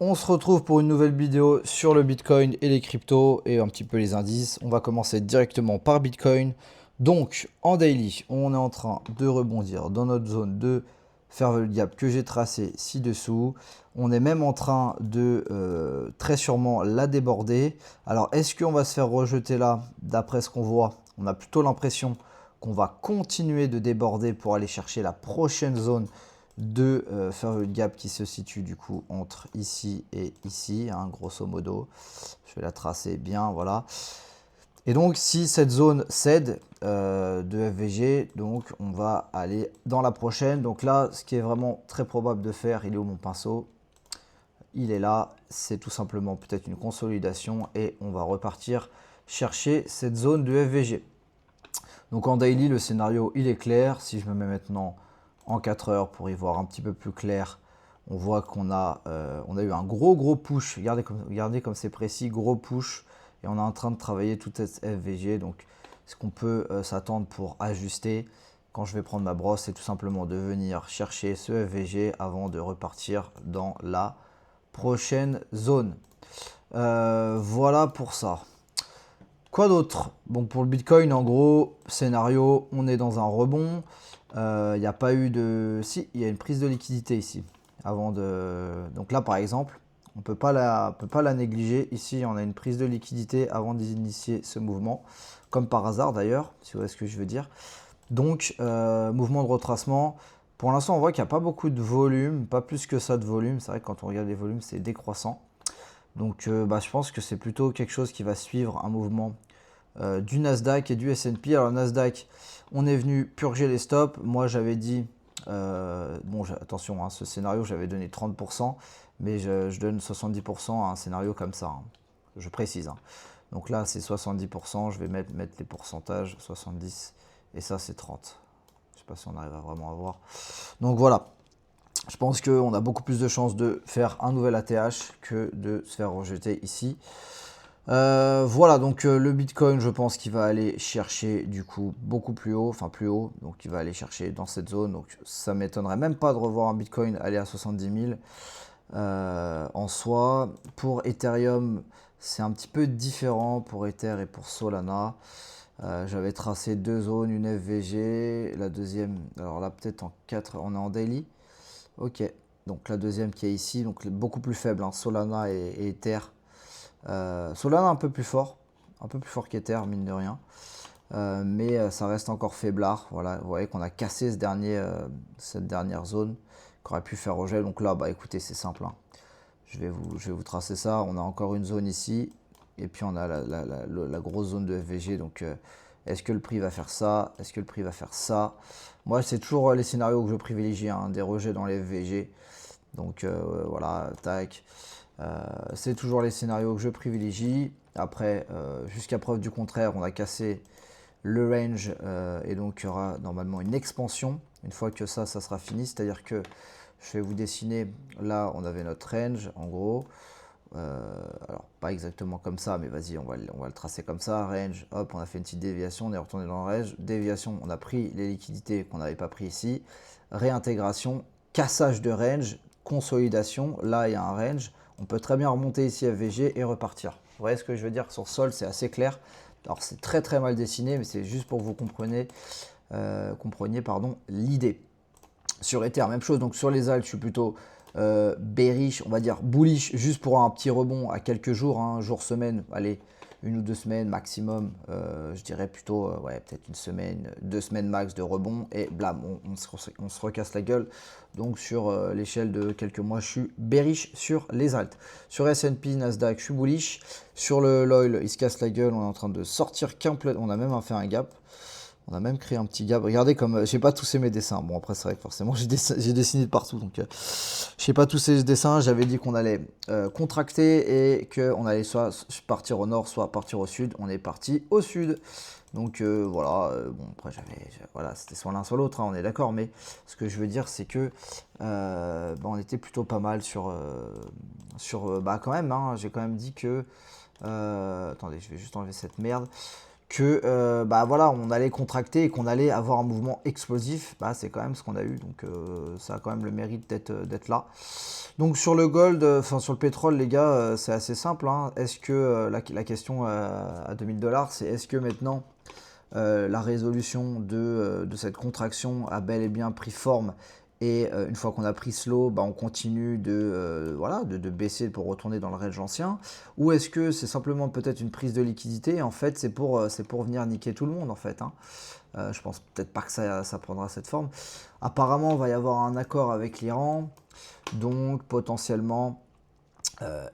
On se retrouve pour une nouvelle vidéo sur le Bitcoin et les cryptos et un petit peu les indices. On va commencer directement par Bitcoin. Donc, en daily, on est en train de rebondir dans notre zone de fair value gap que j'ai tracé ci-dessous. On est même en train de très sûrement la déborder. Alors, est-ce qu'on va se faire rejeter là? D'après ce qu'on voit, on a plutôt l'impression qu'on va continuer de déborder pour aller chercher la prochaine zone de fair value gap qui se situe du coup entre ici et ici, hein, grosso modo. Je vais la tracer bien, voilà. Et donc si cette zone cède de FVG, donc on va aller dans la prochaine. Donc là, ce qui est vraiment très probable de faire, il est où mon pinceau? Il est là, c'est tout simplement peut-être une consolidation et on va repartir chercher cette zone de FVG. Donc en daily, le scénario il est clair. Si je me mets maintenant en 4 heures pour y voir un petit peu plus clair, on voit qu'on a, on a eu un gros push. Regardez comme c'est précis, gros push. Et on est en train de travailler toute cette FVG. Donc ce qu'on peut s'attendre pour ajuster quand je vais prendre ma brosse, c'est tout simplement de venir chercher ce FVG avant de repartir dans la prochaine zone. Voilà pour ça. Quoi d'autre? Bon, pour le Bitcoin, en gros, scénario, on est dans un rebond. Il n'y a pas eu de... Si, il y a une prise de liquidité ici. Avant de... Donc là, par exemple, on ne peut pas la négliger. Ici, on a une prise de liquidité avant d'initier ce mouvement. Comme par hasard, d'ailleurs, si vous voyez ce que je veux dire. Donc, mouvement de retracement. Pour l'instant, on voit qu'il n'y a pas beaucoup de volume. Pas plus que ça de volume. C'est vrai que quand on regarde les volumes, c'est décroissant. Donc je pense que c'est plutôt quelque chose qui va suivre un mouvement du Nasdaq et du S&P. Alors Nasdaq, on est venu purger les stops. Moi j'avais dit, bon attention, hein, ce scénario j'avais donné 30%, mais je donne 70% à un scénario comme ça, hein. Je précise, hein. Donc là c'est 70%, je vais mettre les pourcentages, 70 et ça c'est 30. Je ne sais pas si on arrive à vraiment avoir. Donc voilà. Je pense qu'on a beaucoup plus de chances de faire un nouvel ATH que de se faire rejeter ici. Voilà, donc le Bitcoin, je pense qu'il va aller chercher du coup beaucoup plus haut, enfin plus haut, donc il va aller chercher dans cette zone. Donc ça m'étonnerait même pas de revoir un Bitcoin aller à 70 000 en soi. Pour Ethereum, c'est un petit peu différent pour Ether et pour Solana. J'avais tracé deux zones, une FVG, la deuxième, alors là peut-être en 4, on est en daily. Ok, donc la deuxième qui est ici, donc beaucoup plus faible, hein, Solana et Ether. Solana un peu plus fort qu'Ether, mine de rien. Mais ça reste encore faiblard. Voilà, vous voyez qu'on a cassé cette dernière zone qui aurait pu faire rejet. Donc là, bah écoutez, c'est simple, hein. Je vais vous tracer ça. On a encore une zone ici. Et puis on a la grosse zone de FVG. Donc est-ce que le prix va faire ça? Est-ce que le prix va faire ça? Moi, c'est toujours les scénarios que je privilégie, hein, des rejets dans les FVG. Donc voilà, tac. C'est toujours les scénarios que je privilégie. Après, jusqu'à preuve du contraire, on a cassé le range et donc il y aura normalement une expansion. Une fois que ça sera fini, c'est-à-dire que je vais vous dessiner, là on avait notre range en gros. Alors pas exactement comme ça, mais vas-y, on va le tracer comme ça. Range, hop, on a fait une petite déviation, on est retourné dans le range. Déviation, on a pris les liquidités qu'on n'avait pas pris ici. Réintégration, cassage de range, consolidation. Là, il y a un range. On peut très bien remonter ici à VG et repartir. Vous voyez ce que je veux dire? Sur sol, c'est assez clair. Alors c'est très mal dessiné, mais c'est juste pour que vous compreniez l'idée. Sur Ether, même chose. Donc sur les alts, je suis plutôt bearish, on va dire bullish, juste pour un petit rebond à quelques jours, hein, jour, semaine, allez, une ou deux semaines maximum. Je dirais plutôt, ouais, peut-être une semaine, 2 semaines max de rebond et blam, on se recasse la gueule. Donc sur l'échelle de quelques mois, je suis bearish sur les alts. Sur S&P, Nasdaq, je suis bullish. Sur l'oil, il se casse la gueule, on est en train de sortir complètement, on a même fait un gap. On a même créé un petit gap. Regardez comme j'ai pas tous mes dessins. Bon après c'est vrai que forcément j'ai dessiné de partout. Donc je sais pas tous ces dessins. J'avais dit qu'on allait contracter et qu'on allait soit partir au nord, soit partir au sud. On est parti au sud. Donc voilà. Bon après voilà, c'était soit l'un soit l'autre, hein, on est d'accord. Mais ce que je veux dire c'est que on était plutôt pas mal sur bah quand même, hein, j'ai quand même dit que attendez, je vais juste enlever cette merde. que bah voilà, on allait contracter et qu'on allait avoir un mouvement explosif. Bah, c'est quand même ce qu'on a eu, donc ça a quand même le mérite d'être là. Donc sur le gold, enfin sur le pétrole, les gars, c'est assez simple, hein. Est-ce que la question à 2000 $, c'est est-ce que maintenant la résolution de cette contraction a bel et bien pris forme et une fois qu'on a pris slow, bah, on continue voilà, de baisser pour retourner dans le range ancien, ou est-ce que c'est simplement peut-être une prise de liquidité et en fait c'est pour venir niquer tout le monde en fait, hein. Je pense peut-être pas que ça prendra cette forme. Apparemment, il va y avoir un accord avec l'Iran, donc potentiellement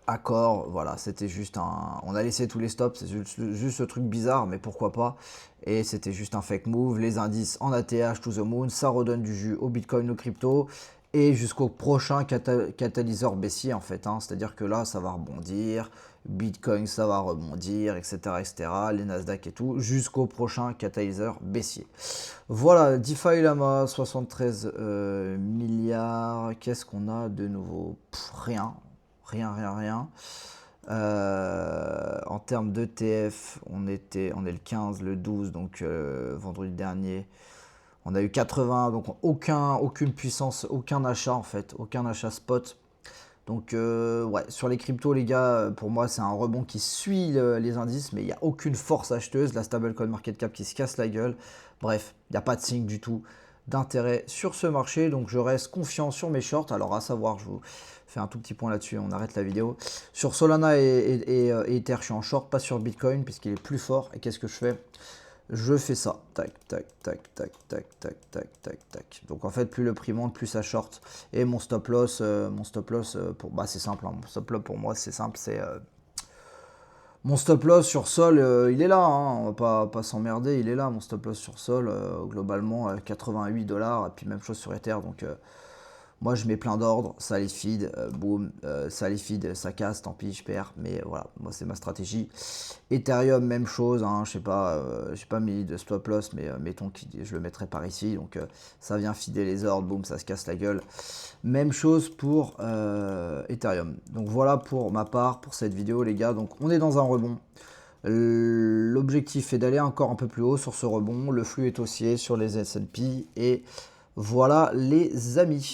accord, voilà, c'était juste un... On a laissé tous les stops, c'est juste ce truc bizarre, mais pourquoi pas. Et c'était juste un fake move, les indices en ATH to the moon, ça redonne du jus au Bitcoin, au crypto, et jusqu'au prochain catalyseur baissier en fait, hein. C'est-à-dire que là, ça va rebondir, Bitcoin, ça va rebondir, etc., les Nasdaq et tout, jusqu'au prochain catalyseur baissier. Voilà, DeFi Lama, 73 milliards, qu'est-ce qu'on a de nouveau? Rien. Rien. En termes d'ETF, on est le 15, le 12, donc vendredi dernier. On a eu 80, donc aucune puissance, aucun achat en fait, aucun achat spot. Donc ouais, sur les cryptos les gars, pour moi c'est un rebond qui suit les indices, mais il n'y a aucune force acheteuse, la stablecoin market cap qui se casse la gueule. Bref, il n'y a pas de signe du tout d'intérêt sur ce marché, donc je reste confiant sur mes shorts. Alors à savoir, je vous fais un tout petit point là-dessus, on arrête la vidéo. Sur Solana et Ether, je suis en short, pas sur Bitcoin, puisqu'il est plus fort. Et qu'est-ce que je fais? Je fais ça, tac, tac, tac, tac, tac, tac, tac, tac, tac. Donc en fait, plus le prix monte, plus ça short. Et mon stop loss, pour, bah c'est simple, hein. Mon stop loss pour moi c'est simple, c'est mon stop loss sur sol, il est là, hein. On va pas s'emmerder, il est là, mon stop loss sur sol, globalement 88 $, et puis même chose sur Ether, donc moi je mets plein d'ordres, ça les feed, boum, ça les feed, ça casse, tant pis, je perds, mais voilà, moi c'est ma stratégie. Ethereum, même chose, hein, je sais pas mis de stop loss, mais mettons que je le mettrai par ici, donc ça vient feeder les ordres, boum, ça se casse la gueule. Même chose pour Ethereum. Donc voilà pour ma part, pour cette vidéo les gars, donc on est dans un rebond. L'objectif est d'aller encore un peu plus haut sur ce rebond, le flux est haussier sur les S&P, et voilà les amis.